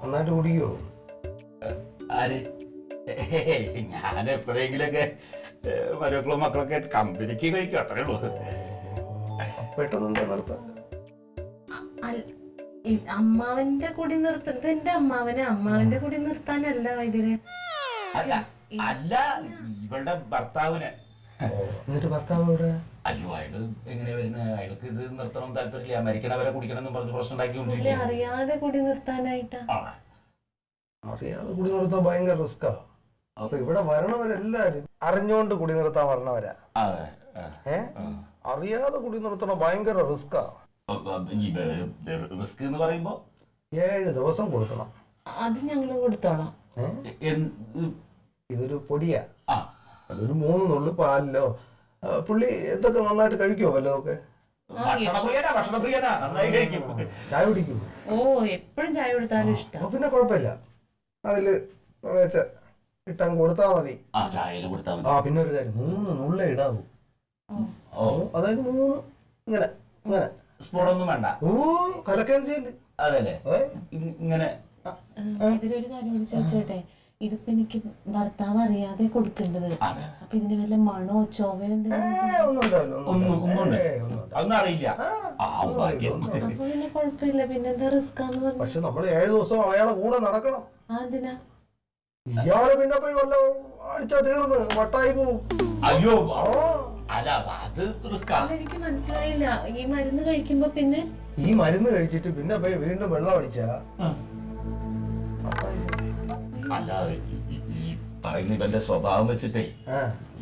നന്നായിട്ട് കുടിക്കോ? ആര്? ഞാൻ എപ്പോഴെങ്കിലൊക്കെ മരുമക്കളും മക്കളൊക്കെ കമ്പനിക്ക് കഴിക്കും, അത്രേ ഉള്ളൂ. പെട്ടെന്ന് എന്താ നിർത്താൻ? അമ്മാവന്റെ കൂടി നിർത്തുന്നത് എന്റെ അമ്മാവന്റെ കൂടി നിർത്താനല്ല ഇതിന്. അല്ല അല്ല, ഇവളുടെ ഭർത്താവിനെ. എന്നിട്ട് ഭർത്താവ് ഇവിടെ? അയ്യോ, അയാള് എങ്ങനെയാ വരുന്നത്? അയാൾക്ക് ഇത് നിർത്തണം താല്പര്യമില്ല, മരിക്കണവരെ കുടിക്കണം എന്ന് പറഞ്ഞ് പ്രശ്നം ഉണ്ടാക്കിക്കൊണ്ടിരിക്കും. അറിയാതെ കൂടി നിർത്താനായിട്ടാ. അറിയാതെ കുടി നിർത്താൻ ഭയങ്കര റിസ്കാ. അപ്പൊ ഇവിടെ വരണവരെല്ലാരും അറിഞ്ഞോണ്ട് കുടി നിർത്താൻ വരണവരാ. അറിയാതെ കുടി നിർത്തണം ഭയങ്കര റിസ്കാ. റിസ്ക് എന്ന് പറയുമ്പോ 7 ദിവസം കൊടുക്കണം. അത് ഞങ്ങള് കൊടുത്തോളാം. ഇതൊരു പൊടിയാ. അതൊരു 3 നുള്ളു പാലിലോ. പുള്ളി എന്തൊക്കെ നന്നായിട്ട് കഴിക്കുമോ വല്ലതൊക്കെ? ചായ കുടിക്കും. ഓ, എപ്പോഴും ചായ കൊടുത്താലും ഇഷ്ടം. പിന്നെ കുഴപ്പമില്ല, അതില് കുറേശ്ശെ ഇട്ടാൻ കൊടുത്താ മതി. പിന്നെ ഒരു കാര്യം, 3 നുള്ളേ ഇടാവൂ. അതായത് 3 ഇങ്ങനെ ഇങ്ങനെ സ്പൂണൊന്നും വേണ്ട. ഓ, കലക്കാൻ ചെയ്യില്ല. അതല്ലേ ഇങ്ങനെ. ഇതിലൊരു കാര്യം ചോദിച്ചോട്ടെ, ഇതിപ്പോ എനിക്ക് ഭർത്താവ് അറിയാതെ കൊടുക്കേണ്ടത്. അപ്പൊ ഇതിന് വല്ല മണോ ചൊവയോ ഒന്നും അറിയില്ല. അപ്പൊ പിന്നെ കുഴപ്പമില്ല. പിന്നെന്താ റിസ്കാന്ന് പറഞ്ഞു. പക്ഷെ നമ്മള് 7 ദിവസം അയാളെ കൂടെ നടക്കണം. അതിനാ ഇയാള് പിന്നെ പോയി വല്ല അടിച്ചാ തീർന്ന് വട്ടായി പോവും. അയ്യോ, അല്ല അത് റിസ്കാ. എനിക്ക് മനസ്സിലായില്ല. ഈ മരുന്ന് കഴിക്കുമ്പോ പിന്നെ ഈ മരുന്ന് കഴിച്ചിട്ട് പിന്നെ പോയി വീണ്ടും വെള്ളം അടിച്ചാ അല്ല, ഈ പറയുന്ന ഇവന്റെ സ്വഭാവം വെച്ചിട്ടേ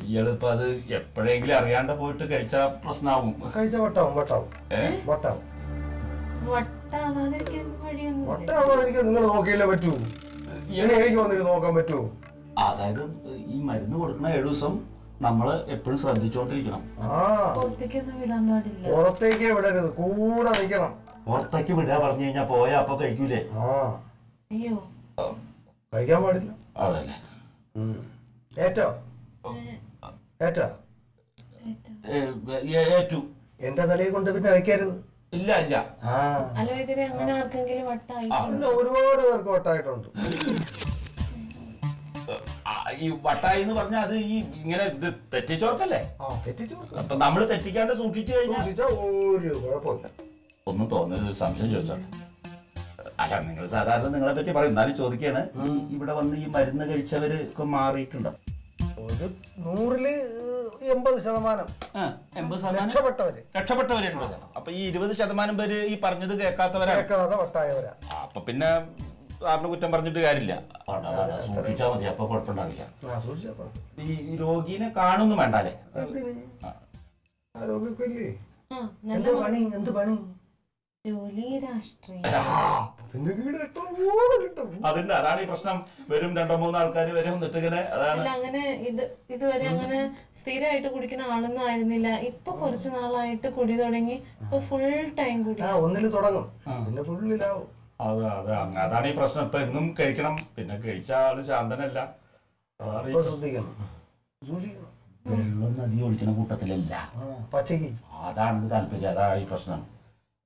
ഇയാളിപ്പോ അത് എപ്പോഴെങ്കിലും അറിയാണ്ട് പോയിട്ട് കഴിച്ചാ പ്രശ്നമാവും. കഴിച്ച വട്ടാവും വട്ടാവും വട്ടാവും. വട്ടാവാതിരിക്കാൻ നിങ്ങൾ നോക്കിയല്ലേ പറ്റൂ. എനിക്ക് വന്നിട്ട് നോക്കാൻ പറ്റുമോ? അതായത് ഈ മരുന്ന് കൊടുക്കണ 7 ദിവസം നമ്മള് എപ്പോഴും ശ്രദ്ധിച്ചോണ്ടിരിക്കണം. പുറത്തേക്ക് വിടരുത്, കൂടെ നിക്കണം. പുറത്തേക്ക് വിടാ പറഞ്ഞു കഴിഞ്ഞാ പോയാ അപ്പൊ കഴിക്കൂലേ? അയ്യോ, കഴിക്കാൻ പാടില്ല. അതല്ലേ ഏറ്റോ ഏറ്റോ ഏറ്റു. എന്റെ തലയെ കൊണ്ട് പിന്നെ വയ്ക്കരുത്. ഇല്ല ഇല്ല. അങ്ങനെ ആർക്കെങ്കിലും വട്ടായി? ഒരുപാട് പേർക്ക് വട്ടായിട്ടുണ്ട്. ഈ വട്ടായി എന്ന് പറഞ്ഞാൽ അത് ഈ ഇങ്ങനെ ഇത് തെറ്റിച്ചോർക്കല്ലേ? അപ്പൊ നമ്മള് തെറ്റിക്കാണ്ട് സൂക്ഷിച്ചു കഴിഞ്ഞാൽ ഒരു കുഴപ്പമില്ല. ഒന്നും തോന്നുന്നത് സംശയം ചോദിച്ചോട്ടെ. അല്ല, നിങ്ങൾ സാധാരണ നിങ്ങളെ പറ്റി പറയും, എന്നാലും ചോദിക്കാണ്. ഇവിടെ വന്ന് ഈ മരുന്ന് കഴിച്ചവരൊക്കെ മാറിയിട്ടുണ്ടോ? ഒരു 100-ല് 80% രക്ഷപ്പെട്ടവരുണ്ട്. അപ്പൊ ഈ 20% പേര് ഈ പറഞ്ഞത് കേൾക്കാതെ വട്ടായവരാ. അപ്പൊ പിന്നെ സാറിന് കുറ്റം പറഞ്ഞിട്ട് കാര്യമില്ല. സൂക്ഷിച്ചാ മതി, അപ്പൊ കുഴപ്പമുണ്ടാവില്ല. ഈ രോഗീനെ കാണുന്നു വേണ്ടാലേ? എന്ത് പണി? എന്ത് പണി? ജോലി, രാഷ്ട്രീയം. അതിന്റെ അതാണ് ഈ പ്രശ്നം. വരും 2-3 ആൾക്കാർ വരും, എന്നിട്ട് ഇങ്ങനെ. അതാണ് അങ്ങനെ ഇതുവരെ അങ്ങനെ സ്ഥിരമായിട്ട് കുടിക്കുന്ന ആളൊന്നും ആയിരുന്നില്ല. ഇപ്പൊ കുറച്ചു നാളായിട്ട് കുടി തുടങ്ങി. ഇപ്പൊ ഫുൾ ടൈം കുടി. ഒന്നില് തുടങ്ങും, പിന്നെ ഫുള്ളിലാവും. അതാണ് ഈ പ്രശ്നം. ഇപ്പൊ എന്നും കഴിക്കണം. പിന്നെ കഴിച്ച ആള് ശാന്തനല്ല. വെള്ളം അധികം ഒഴിക്കണ കൂട്ടത്തിലല്ല, പച്ചക്ക്. അതാണ് താല്പര്യം. അതാ ഈ പ്രശ്നം.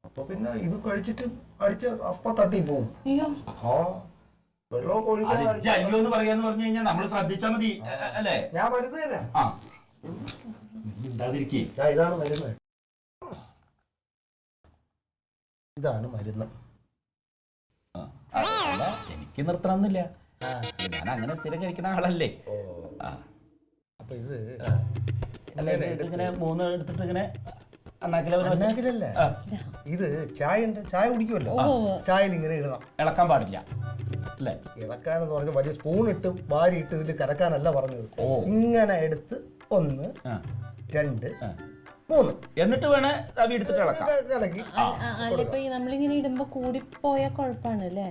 അപ്പൊ പിന്നെ ഇത് കഴിച്ചിട്ട് അടിച്ച അപ്പ തട്ടി പോവും. വെള്ളം അയ്യോ എന്ന് പറയാന്ന് പറഞ്ഞു കഴിഞ്ഞാൽ നമ്മൾ ശ്രദ്ധിച്ചാ മതി, അല്ലേ? ഞാൻ മരുന്ന് തന്നെ. ഇതാണ് മരുന്ന്. ഇതാണ് മരുന്ന്. എനിക്ക് നിർത്തണമെന്നില്ല, ഞാൻ അങ്ങനെ സ്ഥിരം കഴിക്കുന്ന ആളല്ലേ. അപ്പൊ ഇത് ഇങ്ങനെ 3 എടുത്തിട്ട് ഇങ്ങനെ അണ്ണാക്കിലല്ല. ഇത് ചായ കുടിക്കുമല്ലോ, ചായയിൽ ഇങ്ങനെ ഇടണം. ഇളക്കാൻ പാടില്ല അല്ലേ? ഇളക്കാനെന്ന് പറഞ്ഞാൽ വലിയ സ്പൂൺ ഇട്ട് വാരി ഇട്ട് ഇതിൽ കലക്കാനല്ല പറഞ്ഞത്. ഇങ്ങനെ എടുത്ത് 1 2 3 എന്നിട്ട് വേണേ തവി എടുത്തിട്ട് കലക്കി. നമ്മളിങ്ങനെ ഇടുമ്പോ കൂടിപ്പോയ കുഴപ്പമാണല്ലേ?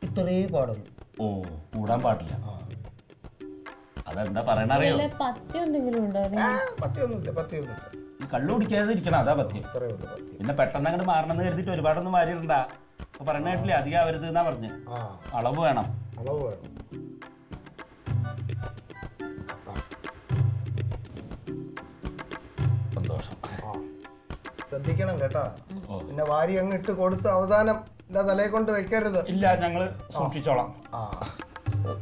ഇത്രേ പാടുള്ളൂ. കൂടാൻ പാടില്ല. അതെന്താ പറയണറിയോ? പത്യൊന്നുമില്ല. ഈ കള്ളു കുടിക്കാതെ ഇരിക്കണം, അതാ പത്യം. പിന്നെ പെട്ടെന്ന് അങ്ങോട്ട് മാറണമെന്ന് കരുതിട്ട് ഒരുപാടൊന്നും മാറിയിട്ടുണ്ടാ. അപ്പൊ പറഞ്ഞ കേട്ടില്ലേ, അധികം ആവരുത് എന്നാ പറഞ്ഞ്. അളവ് വേണം. ശ്രദ്ധിക്കണം കേട്ടാ. പിന്നെ വാരി അങ്ങ് ഇട്ട് കൊടുത്ത് അവസാനം എന്റെ തലയെ കൊണ്ട് വെക്കരുത്. ഇല്ല, ഞങ്ങള് സൂക്ഷിച്ചോളാം.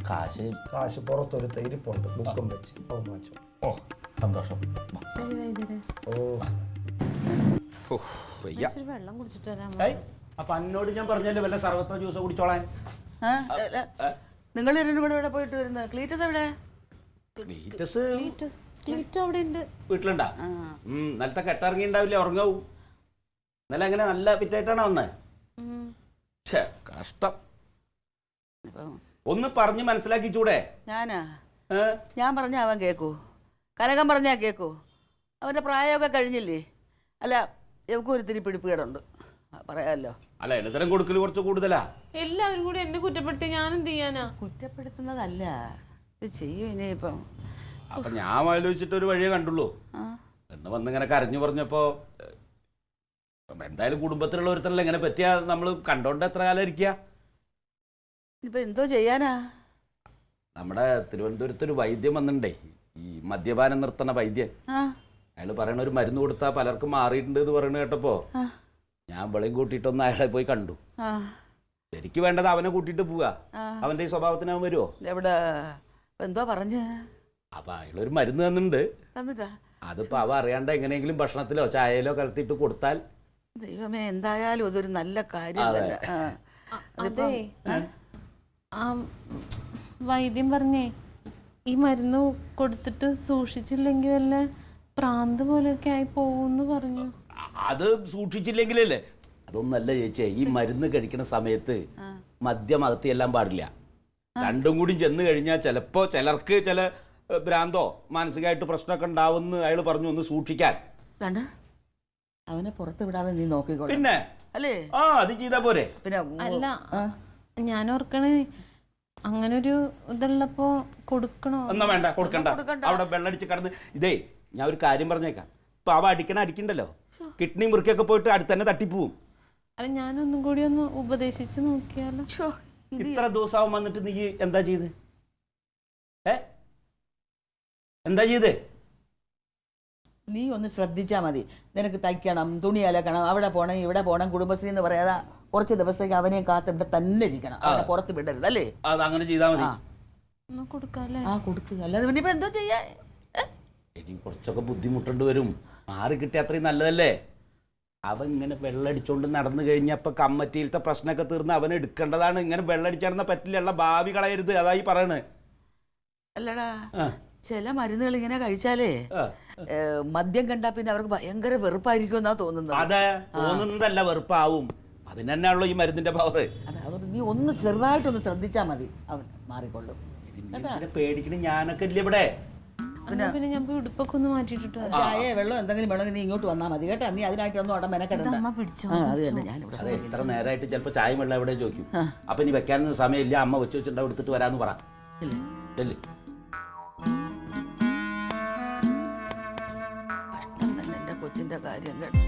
കാശ് പുറത്തൊരു ഇരിപ്പുണ്ട്, ബുക്കും വെച്ച്. ഓ സന്തോഷം. ശരി വൈദ്യരെ. വെള്ളം കുടിച്ചിട്ട് വരാം. അപ്പൊ എന്നോട് ഞാൻ പറഞ്ഞല്ലേ വല്ല സർവത്തോ ജ്യൂസോ കുടിച്ചോളാൻ. നിങ്ങൾ ഇവിടെ പോയിട്ട് വരുന്നത്? ക്ലീറ്റസ് എവിടെ? വീട്ടിലുണ്ടാ? ഇന്നലത്തെ കെട്ടിറങ്ങി ഉണ്ടാവില്ലേ, ഉറങ്ങാവൂ. ഇന്നലെ അങ്ങനെ നല്ല ഫിറ്റായിട്ടാണ് വന്നേ. കഷ്ടം. ഒന്ന് പറഞ്ഞ് മനസ്സിലാക്കിച്ചൂടെ? ഞാൻ പറഞ്ഞ അവൻ കേക്കൂ? കനകം പറഞ്ഞാ കേക്കൂ? അവന്റെ പ്രായമൊക്കെ കഴിഞ്ഞില്ലേ? അല്ല, ഇവക്കും ഒരു തിരി പിടിപ്പുകേടുണ്ട്, പറയാമല്ലോ. അല്ല, ഇടത്തരം കൊടുക്കല് കുറച്ച് കൂടുതലാ. എല്ലാവരും കൂടി എന്നെ കുറ്റപ്പെടുത്തി ഞാൻ എന്ത് ചെയ്യാനാ? കുറ്റപ്പെടുത്തുന്നതല്ല, ഇത് ചെയ്യും ഇനിയിപ്പം. അപ്പൊ ഞാൻ ആലോചിച്ചിട്ട് ഒരു വഴിയേ കണ്ടുള്ളൂ. എന്ന് വന്നിങ്ങനെ കരഞ്ഞു പറഞ്ഞപ്പോ എന്തായാലും കുടുംബത്തിലുള്ള ഒരുത്തരല്ല ഇങ്ങനെ പറ്റിയാ നമ്മള് കണ്ടോണ്ട് എത്ര കാലം ഇരിക്കുക? ഇപ്പൊ എന്തോ ചെയ്യാനാ? നമ്മുടെ തിരുവനന്തപുരത്തൊരു വൈദ്യം വന്നിട്ടുണ്ടേ, ഈ മദ്യപാനം നിർത്തണ വൈദ്യൻ. അയാള് പറയണ ഒരു മരുന്ന് കൊടുത്താ പലർക്കും മാറിയിട്ടുണ്ട് എന്ന് പറയണ കേട്ടപ്പോ ഞാൻ വെളിയും കൂട്ടിയിട്ടൊന്ന് അയാളെ പോയി കണ്ടു. എനിക്ക് വേണ്ടത് അവനെ കൂട്ടിയിട്ട് പോവാ. അവന്റെ ഈ സ്വഭാവത്തിന് അവൻ വരുമോ? എവിടെ എന്തോ പറഞ്ഞ? അപ്പൊ അയാളൊരു മരുന്ന് തന്നിട്ടുണ്ട്. തന്നിട്ടാ? അതിപ്പോ അവ അറിയാണ്ട് എങ്ങനെയെങ്കിലും ഭക്ഷണത്തിലോ ചായയിലോ കലർത്തിയിട്ട് കൊടുത്താൽ. ദൈവമേ, എന്തായാലും അതൊരു നല്ല കാര്യം. അതെ, വൈദ്യം പറഞ്ഞേ ഈ മരുന്ന് കൊടുത്തിട്ട് സൂക്ഷിച്ചില്ലെങ്കിൽ വല്ല പ്രാന്ത് പോലെയൊക്കെ ആയി പോകുമെന്ന് പറഞ്ഞു. അത് സൂക്ഷിച്ചില്ലെങ്കിലല്ലേ? അതൊന്നല്ല ചേച്ചി, ഈ മരുന്ന് കഴിക്കുന്ന സമയത്ത് മദ്യം അകത്തിയെല്ലാം പാടില്ല. രണ്ടും കൂടി ചെന്ന് കഴിഞ്ഞാൽ ചിലപ്പോ ചിലർക്ക് ചില ഭ്രാന്തോ മാനസികമായിട്ട് പ്രശ്നമൊക്കെ ഉണ്ടാവുമെന്ന് അയാൾ പറഞ്ഞു. ഒന്ന് സൂക്ഷിക്കാൻ. അവനെ പുറത്ത് വിടാതെ നീ നോക്കിക്കോ. പിന്നെ അല്ലേ? അത് ചെയ്താ പോരെ? പിന്നെ അല്ല, ഞാൻ ഓർക്കണേ അങ്ങനെ ഒരു ഇതുള്ളപ്പോ കൊടുക്കണോ? ഒന്നും വേണ്ട, കൊടുക്കണ്ട. അവിടെ വെള്ളടിച്ച് കടന്ന് ഇതേ ഞാൻ ഒരു കാര്യം പറഞ്ഞേക്കാം. ഇപ്പൊ അവ അടിക്കണ്ടല്ലോ, കിഡ്നി മുറിക്കൊക്കെ പോയിട്ട് അടുത്ത് തന്നെ തട്ടിപ്പോവും. അല്ല, ഞാനൊന്നും കൂടി ഒന്ന് ഉപദേശിച്ച് നോക്കിയാലോ? ഇത്ര ദിവസം വന്നിട്ട് നീ എന്താ ചെയ്ത്? എന്താ ചെയ്ത്? നീ ഒന്ന് ശ്രദ്ധിച്ചാ മതി. നിനക്ക് തയ്ക്കണം, തുണി അലക്കണം, അവിടെ പോണം ഇവിടെ പോണം, കുടുംബശ്രീ എന്ന് പറയാതെ കുറച്ച് ദിവസത്തേക്ക് അവനെ കാത്ത് ഇവിടെ തന്നെ ഇരിക്കണം. അവനെ പുറത്ത് വിടരുത്, അല്ലേ? അതങ്ങനെ ചെയ്താൽ മതി. കൊടുക്കാല്ലേ? കൊടുക്കുക. അല്ലാതെ പിന്നെ ഇപ്പൊ എന്തോ ചെയ്യാ? ഇനി കുറച്ചൊക്കെ ബുദ്ധിമുട്ടുണ്ട് വരും. മാറി കിട്ടിയ അത്രയും നല്ലതല്ലേ? അവൻ ഇങ്ങനെ വെള്ളടിച്ചോണ്ട് നടന്നു കഴിഞ്ഞപ്പോ കമ്മറ്റിയിലത്തെ പ്രശ്നമൊക്കെ തീർന്ന് അവൻ എടുക്കേണ്ടതാണ്. ഇങ്ങനെ വെള്ളടിച്ചാടുന്ന പറ്റില്ല, ഭാവി കളയരുത്. അതായി പറയണേ. അല്ലടാ, ചില മരുന്നുകൾ ഇങ്ങനെ കഴിച്ചാലേ മദ്യം കണ്ടാ പിന്നെ അവർക്ക് ഭയങ്കര വെറുപ്പായിരിക്കും എന്നാ തോന്നുന്നത്. അതെ, തോന്നുന്നതല്ല, വെറുപ്പാവും. അതിന് തന്നെയാണല്ലോ ഈ മരുന്നിന്റെ പവർ. അതുകൊണ്ട് നീ ഒന്ന് ചെറുതായിട്ടൊന്ന് ശ്രദ്ധിച്ചാ മതി, അവൻ മാറിക്കൊള്ളും. പേടിക്കണ ഞാനൊക്കെ ഇല്ല ഇവിടെ. പിന്നെ ഞാൻ ഉടുപ്പൊക്കെ ഒന്ന് മാറ്റിട്ടിട്ട് ചായ വെള്ളം എന്തെങ്കിലും വേണമെങ്കിൽ നീ ഇങ്ങോട്ട് വന്നാൽ മതി കേട്ടോ. നീ അതിനായിട്ടൊന്നും അവിടെ മെനക്കെടണ്ട. പിടിച്ചോ? ഇത്ര നേരമായിട്ട് ചിലപ്പോ ചായ വെള്ളം എവിടെ ചോദിക്കും. അപ്പൊ ഇനി വെക്കാനൊന്നും സമയമില്ല, അമ്മ വെച്ച് വെച്ചിട്ടുണ്ടാവും, എടുത്തിട്ട് വരാന്ന് പറ. കഷ്ടം തന്നെ എന്റെ കൊച്ചിന്റെ കാര്യം കേട്ടോ.